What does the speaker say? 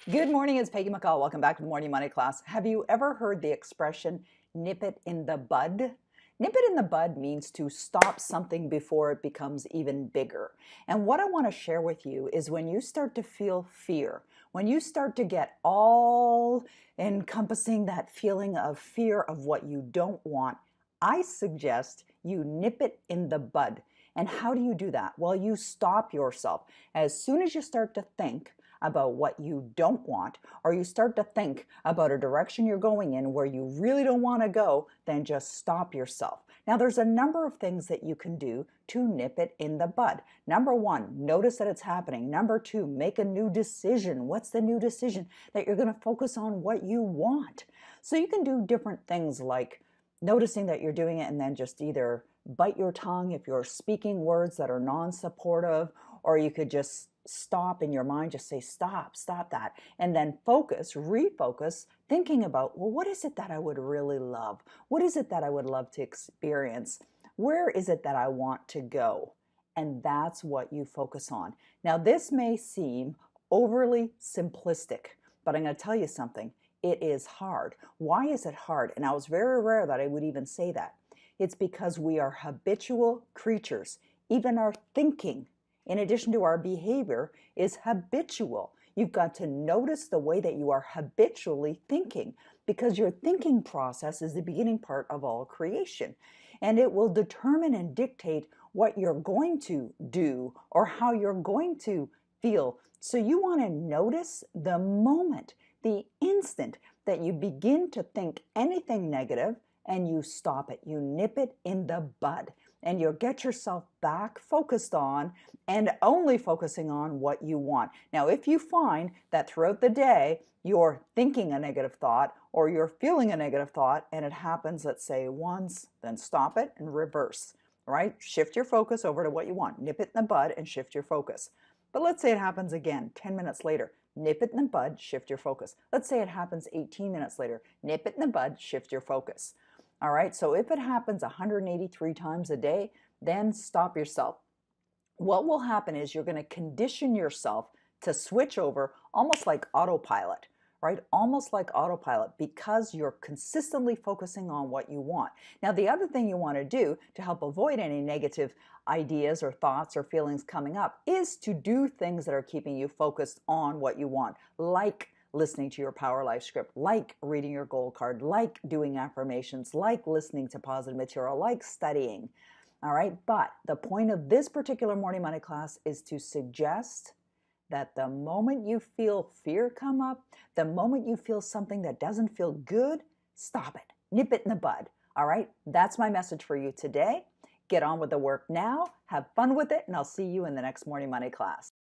Good morning, it's Peggy McColl. Welcome back to the Morning Money class. Have you ever heard the expression, nip it in the bud? Nip it in the bud means to stop something before it becomes even bigger. And what I want to share with you is when you start to feel fear, when you start to get all encompassing that feeling of fear of what you don't want, I suggest you nip it in the bud. And how do you do that? Well, you stop yourself. As soon as you start to think about what you don't want, or you start to think about a direction you're going in where you really don't want to go, then just stop yourself. Now, there's a number of things that you can do to nip it in the bud. Number one, notice that it's happening. Number two, make a new decision. What's the new decision? That you're going to focus on what you want. So you can do different things like noticing that you're doing it and then just either bite your tongue if you're speaking words that are non-supportive, or you could just stop in your mind, just say stop that, and then refocus, thinking about, well, what is it that I would really love? What is it that I would love to experience? Where is it that I want to go? And that's what you focus on. Now, this may seem overly simplistic, but I'm going to tell you something. It is hard. Why is it hard? And now it's very rare that I would even say that. It's because we are habitual creatures. Even our thinking, in addition to our behavior, is habitual. You've got to notice the way that you are habitually thinking, because your thinking process is the beginning part of all creation. And it will determine and dictate what you're going to do or how you're going to feel. So you want to notice the moment, the instant that you begin to think anything negative, and you stop it. You nip it in the bud, and you'll get yourself back focused on and only focusing on what you want. Now, if you find that throughout the day you're thinking a negative thought or you're feeling a negative thought and it happens, let's say once, then stop it and reverse, right? Shift your focus over to what you want. Nip it in the bud and shift your focus. But let's say it happens again 10 minutes later. Nip it in the bud, shift your focus. Let's say it happens 18 minutes later. Nip it in the bud, shift your focus. All right, so if it happens 183 times a day, then stop yourself. What will happen is you're going to condition yourself to switch over almost like autopilot, right? Almost like autopilot, because you're consistently focusing on what you want. Now, the other thing you want to do to help avoid any negative ideas or thoughts or feelings coming up is to do things that are keeping you focused on what you want, like listening to your Power Life script, like reading your goal card, like doing affirmations, like listening to positive material, like studying. All right, but the point of this particular Morning Money class is to suggest that the moment you feel fear come up, the moment you feel something that doesn't feel good, stop it, nip it in the bud. All right, that's my message for you today. Get on with the work now, have fun with it, and I'll see you in the next Morning Money class.